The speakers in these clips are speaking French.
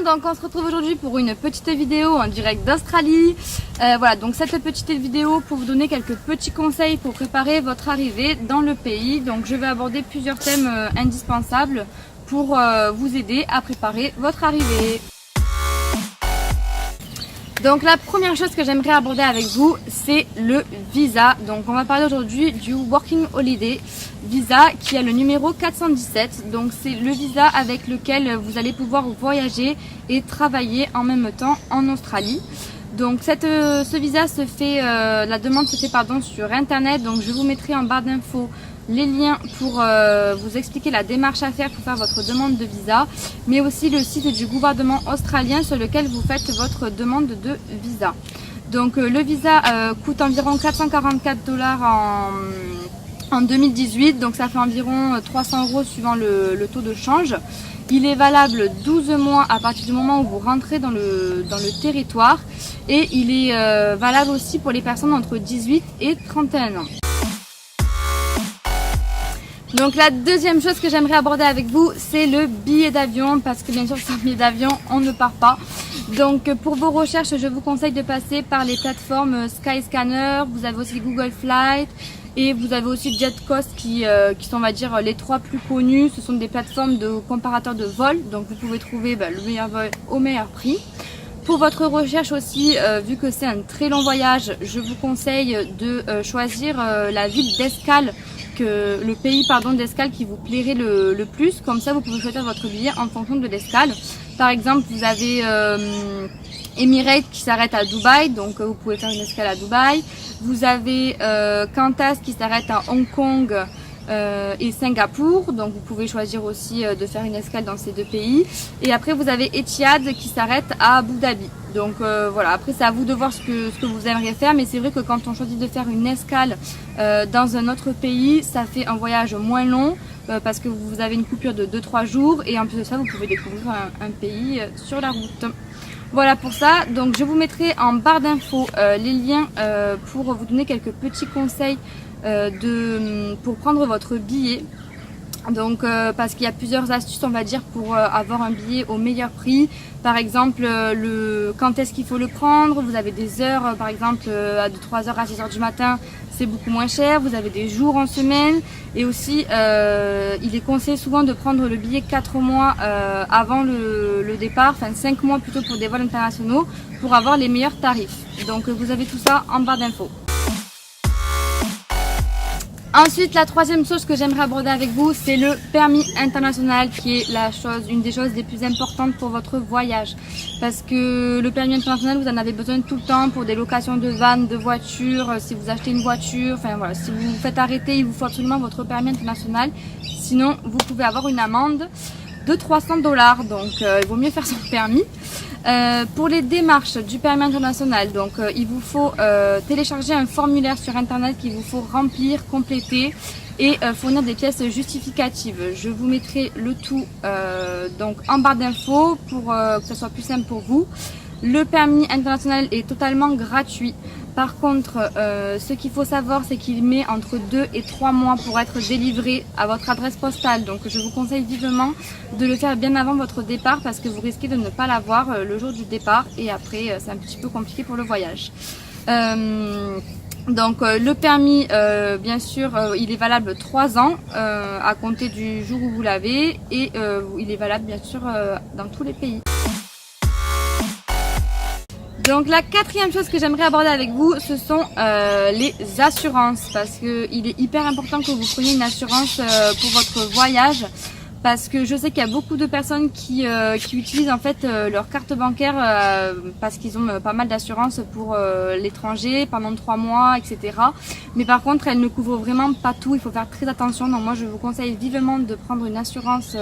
donc on se retrouve aujourd'hui pour une petite vidéo en direct d'Australie. Voilà, donc cette petite vidéo pour vous donner quelques petits conseils pour préparer votre arrivée dans le pays. Donc je vais aborder plusieurs thèmes indispensables pour vous aider à préparer votre arrivée. Donc la première chose que j'aimerais aborder avec vous, c'est le visa. Donc on va parler aujourd'hui du Working Holiday Visa qui a le numéro 417. Donc c'est le visa avec lequel vous allez pouvoir voyager et travailler en même temps en Australie. Donc ce visa se fait, la demande se fait sur internet. Donc je vous mettrai en barre d'infos les liens pour vous expliquer la démarche à faire pour faire votre demande de visa, mais aussi le site du gouvernement australien sur lequel vous faites votre demande de visa. Donc le visa coûte environ 444 $ en 2018, donc ça fait environ 300 € suivant le taux de change. Il est valable 12 mois à partir du moment où vous rentrez dans le territoire, et il est valable aussi pour les personnes entre 18 et 31 ans. Donc la deuxième chose que j'aimerais aborder avec vous, c'est le billet d'avion, parce que bien sûr sans billet d'avion on ne part pas. Donc pour vos recherches, je vous conseille de passer par les plateformes Skyscanner, vous avez aussi Google Flight et vous avez aussi JetCoast qui sont, on va dire, les trois plus connus. Ce sont des plateformes de comparateurs de vol, donc vous pouvez trouver le meilleur vol au meilleur prix. Pour votre recherche aussi, vu que c'est un très long voyage, je vous conseille de choisir la ville d'escale, le pays d'escale qui vous plairait le plus. Comme ça vous pouvez choisir votre billet en fonction de l'escale. Par exemple, vous avez Emirates qui s'arrête à Dubaï, donc vous pouvez faire une escale à Dubaï. Vous avez Qantas qui s'arrête à Hong Kong et Singapour, donc vous pouvez choisir aussi de faire une escale dans ces deux pays. Et après vous avez Etihad qui s'arrête à Abu Dhabi. Donc voilà, après c'est à vous de voir ce que vous aimeriez faire, mais c'est vrai que quand on choisit de faire une escale dans un autre pays, ça fait un voyage moins long parce que vous avez une coupure de 2-3 jours, et en plus de ça vous pouvez découvrir un pays sur la route. Voilà pour ça, donc je vous mettrai en barre d'infos les liens pour vous donner quelques petits conseils pour prendre votre billet. Donc parce qu'il y a plusieurs astuces, on va dire, pour avoir un billet au meilleur prix. Par exemple, quand est-ce qu'il faut le prendre. Vous avez des heures, par exemple de 3h à 6h du matin, c'est beaucoup moins cher. Vous avez des jours en semaine, et aussi il est conseillé souvent de prendre le billet 4 mois avant le départ, enfin 5 mois plutôt pour des vols internationaux, pour avoir les meilleurs tarifs. Donc vous avez tout ça en barre d'infos. Ensuite, la troisième chose que j'aimerais aborder avec vous, c'est le permis international, qui est une des choses les plus importantes pour votre voyage. Parce que le permis international, vous en avez besoin tout le temps pour des locations de vannes, de voitures, si vous achetez une voiture, enfin voilà, si vous vous faites arrêter, il vous faut absolument votre permis international. Sinon, vous pouvez avoir une amende de 300 $, donc il vaut mieux faire son permis. Pour les démarches du permis international, donc il vous faut télécharger un formulaire sur internet qu'il vous faut remplir, compléter et fournir des pièces justificatives. Je vous mettrai le tout donc en barre d'infos pour que ce soit plus simple pour vous. Le permis international est totalement gratuit. Par contre, ce qu'il faut savoir, c'est qu'il met entre 2 et 3 mois pour être délivré à votre adresse postale. Donc je vous conseille vivement de le faire bien avant votre départ, parce que vous risquez de ne pas l'avoir le jour du départ, et après c'est un petit peu compliqué pour le voyage. Donc le permis, bien sûr, il est valable 3 ans à compter du jour où vous l'avez, et il est valable bien sûr dans tous les pays. Donc la quatrième chose que j'aimerais aborder avec vous, ce sont les assurances, parce qu'il est hyper important que vous preniez une assurance pour votre voyage. Parce que je sais qu'il y a beaucoup de personnes qui utilisent en fait leur carte bancaire parce qu'ils ont pas mal d'assurances pour l'étranger pendant 3 mois, etc. Mais par contre, elles ne couvrent vraiment pas tout, il faut faire très attention. Donc moi, je vous conseille vivement de prendre une assurance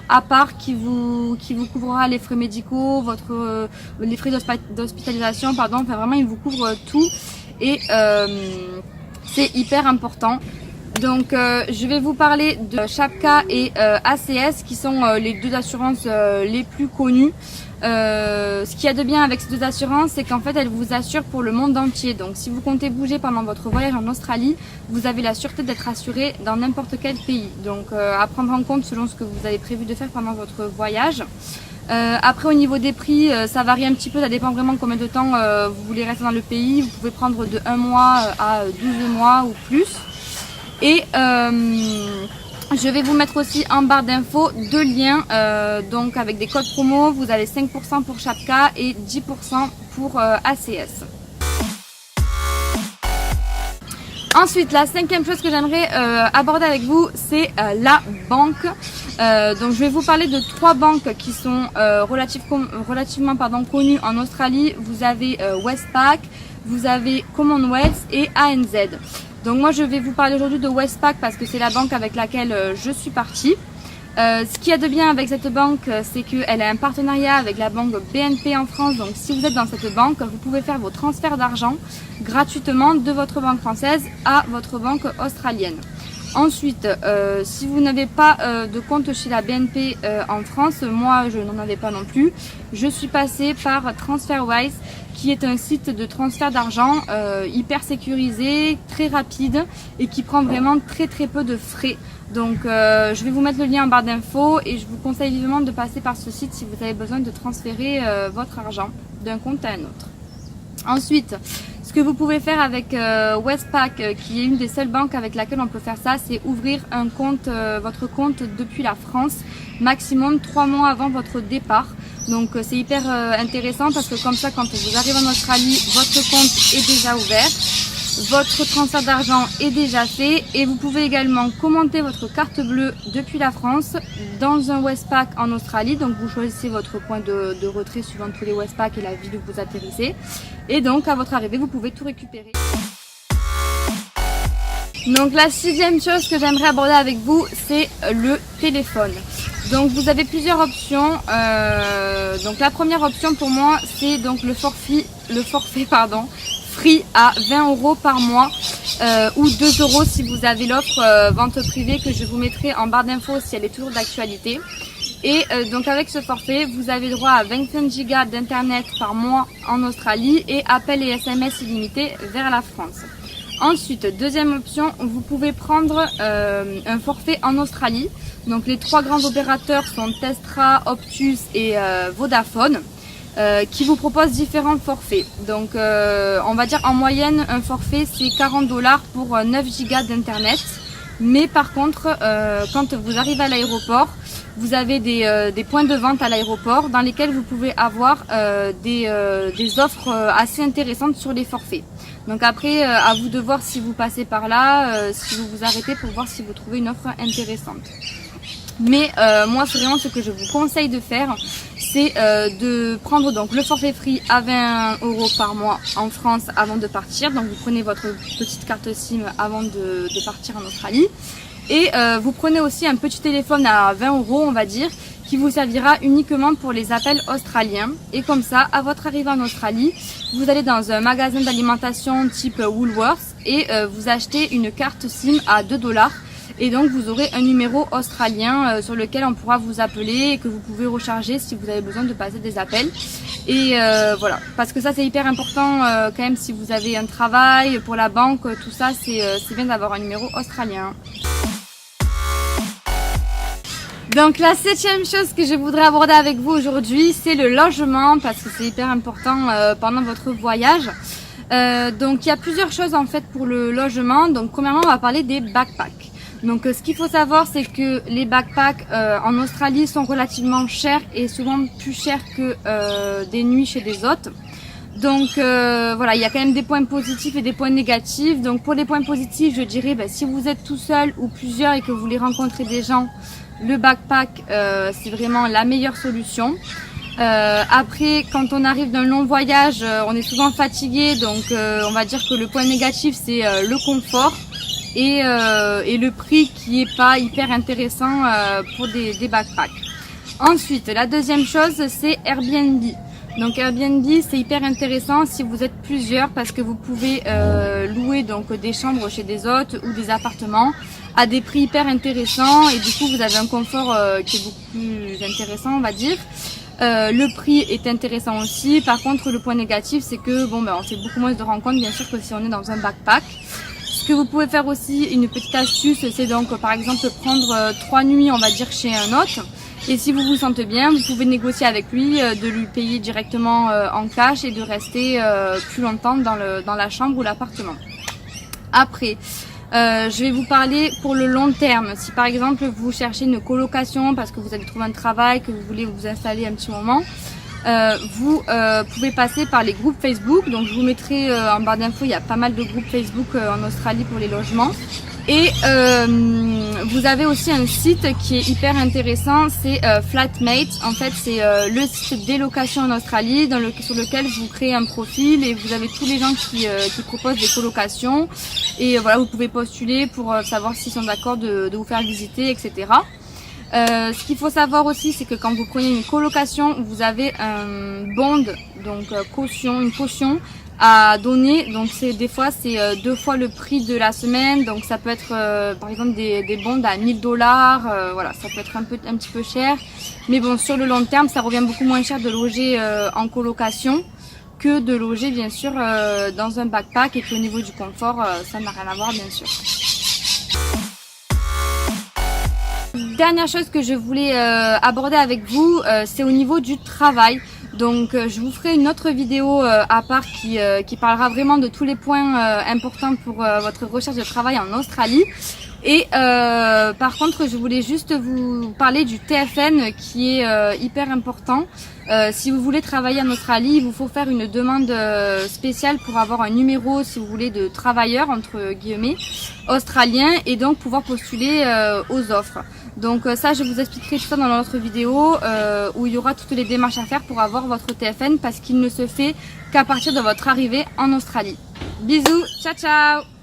à part qui vous couvrira les frais médicaux, les frais d'hospitalisation, pardon. Enfin vraiment, il vous couvre tout, et c'est hyper important. Donc je vais vous parler de Shapka et ACS, qui sont les deux assurances les plus connues. Ce qu'il y a de bien avec ces deux assurances, c'est qu'en fait elles vous assurent pour le monde entier. Donc si vous comptez bouger pendant votre voyage en Australie, vous avez la sûreté d'être assuré dans n'importe quel pays. Donc à prendre en compte selon ce que vous avez prévu de faire pendant votre voyage. Après au niveau des prix, ça varie un petit peu, ça dépend vraiment combien de temps vous voulez rester dans le pays. Vous pouvez prendre de 1 mois à 12 mois ou plus. Et je vais vous mettre aussi en barre d'infos 2 liens, donc avec des codes promo. Vous avez 5% pour Chapka et 10% pour ACS. Ensuite, la 5e chose que j'aimerais aborder avec vous, c'est la banque. Donc je vais vous parler de 3 banques qui sont relativement connues en Australie. Vous avez Westpac, vous avez Commonwealth et ANZ. Donc moi je vais vous parler aujourd'hui de Westpac parce que c'est la banque avec laquelle je suis partie. Ce qu'il y a de bien avec cette banque, c'est qu'elle a un partenariat avec la banque BNP en France. Donc si vous êtes dans cette banque, vous pouvez faire vos transferts d'argent gratuitement de votre banque française à votre banque australienne. Ensuite, si vous n'avez pas de compte chez la BNP en France, moi je n'en avais pas non plus, je suis passée par TransferWise qui est un site de transfert d'argent hyper sécurisé, très rapide et qui prend vraiment très peu de frais. Donc je vais vous mettre le lien en barre d'infos et je vous conseille vivement de passer par ce site si vous avez besoin de transférer votre argent d'un compte à un autre. Ensuite, ce que vous pouvez faire avec Westpac, qui est une des seules banques avec laquelle on peut faire ça, c'est ouvrir un compte, votre compte depuis la France, maximum 3 mois avant votre départ. Donc c'est hyper intéressant parce que comme ça, quand vous arrivez en Australie, votre compte est déjà ouvert. Votre transfert d'argent est déjà fait et vous pouvez également commenter votre carte bleue depuis la France dans un Westpac en Australie. Donc vous choisissez votre point de retrait suivant tous les Westpac et la ville où vous atterrissez. Et donc à votre arrivée, vous pouvez tout récupérer. Donc la 6e chose que j'aimerais aborder avec vous, c'est le téléphone. Donc vous avez plusieurs options. Donc la première option pour moi, c'est donc le forfait free à 20 € par mois ou 2 € si vous avez l'offre vente privée que je vous mettrai en barre d'infos si elle est toujours d'actualité. Et donc avec ce forfait, vous avez droit à 25 Go d'internet par mois en Australie et appels et SMS illimités vers la France. Ensuite, deuxième option, vous pouvez prendre un forfait en Australie. Donc les 3 grands opérateurs sont Telstra, Optus et Vodafone. Qui vous propose différents forfaits. Donc on va dire en moyenne un forfait c'est 40 $ pour 9 Go d'internet. Mais par contre quand vous arrivez à l'aéroport, vous avez des points de vente à l'aéroport dans lesquels vous pouvez avoir des offres assez intéressantes sur les forfaits. Donc après à vous de voir si vous passez par là, si vous vous arrêtez pour voir si vous trouvez une offre intéressante. Mais moi c'est vraiment ce que je vous conseille de faire, c'est de prendre donc le forfait free à 20 € par mois en France avant de partir. Donc vous prenez votre petite carte SIM avant de partir en Australie. Et vous prenez aussi un petit téléphone à 20 € on va dire, qui vous servira uniquement pour les appels australiens. Et comme ça, à votre arrivée en Australie, vous allez dans un magasin d'alimentation type Woolworths et vous achetez une carte SIM à 2 $. Et donc vous aurez un numéro australien sur lequel on pourra vous appeler et que vous pouvez recharger si vous avez besoin de passer des appels. Et voilà, parce que ça c'est hyper important quand même si vous avez un travail pour la banque, tout ça c'est bien d'avoir un numéro australien. Donc la 7e chose que je voudrais aborder avec vous aujourd'hui, c'est le logement parce que c'est hyper important pendant votre voyage. Donc il y a plusieurs choses en fait pour le logement. Donc premièrement on va parler des backpacks. Donc ce qu'il faut savoir c'est que les backpacks en Australie sont relativement chers et souvent plus chers que des nuits chez des hôtes. Donc voilà, il y a quand même des points positifs et des points négatifs. Donc pour les points positifs, je dirais si vous êtes tout seul ou plusieurs et que vous voulez rencontrer des gens, le backpack c'est vraiment la meilleure solution. Après quand on arrive d'un long voyage, on est souvent fatigué, donc on va dire que le point négatif c'est le confort. Et le prix qui est pas hyper intéressant pour des backpacks. Ensuite, la deuxième chose, c'est Airbnb. Donc Airbnb, c'est hyper intéressant si vous êtes plusieurs parce que vous pouvez louer donc des chambres chez des hôtes ou des appartements à des prix hyper intéressants et du coup vous avez un confort qui est beaucoup plus intéressant, on va dire. Le prix est intéressant aussi. Par contre, le point négatif, c'est que on fait beaucoup moins de rencontres bien sûr que si on est dans un backpack. Ce que vous pouvez faire aussi, une petite astuce, c'est donc par exemple prendre 3 nuits on va dire chez un hôte Et si vous vous sentez bien, vous pouvez négocier avec lui de lui payer directement en cash et de rester plus longtemps dans la chambre ou l'appartement. Après, je vais vous parler pour le long terme. Si par exemple vous cherchez une colocation parce que vous avez trouvé un travail, que vous voulez vous installer un petit moment, vous pouvez passer par les groupes Facebook. Donc je vous mettrai en barre d'infos, il y a pas mal de groupes Facebook en Australie pour les logements. Et vous avez aussi un site qui est hyper intéressant, c'est Flatmate. En fait, c'est le site des locations en Australie sur lequel vous créez un profil et vous avez tous les gens qui proposent des colocations. Et voilà, vous pouvez postuler pour savoir s'ils sont d'accord de vous faire visiter, etc. Ce qu'il faut savoir aussi, c'est que quand vous prenez une colocation, vous avez un bond, donc une caution à donner. Donc des fois c'est 2 fois le prix de la semaine, donc ça peut être par exemple des bons à 1000 $, voilà, ça peut être un petit peu cher, mais bon, sur le long terme ça revient beaucoup moins cher de loger en colocation que de loger bien sûr dans un backpack, et puis au niveau du confort ça n'a rien à voir bien sûr. Dernière chose que je voulais aborder avec vous, c'est au niveau du travail. Donc je vous ferai une autre vidéo à part qui parlera vraiment de tous les points importants pour votre recherche de travail en Australie. Et par contre, je voulais juste vous parler du TFN qui est hyper important. Si vous voulez travailler en Australie, il vous faut faire une demande spéciale pour avoir un numéro, si vous voulez, de travailleur entre guillemets australien, et donc pouvoir postuler aux offres. Donc ça, je vous expliquerai tout ça dans notre vidéo où il y aura toutes les démarches à faire pour avoir votre TFN, parce qu'il ne se fait qu'à partir de votre arrivée en Australie. Bisous, ciao ciao!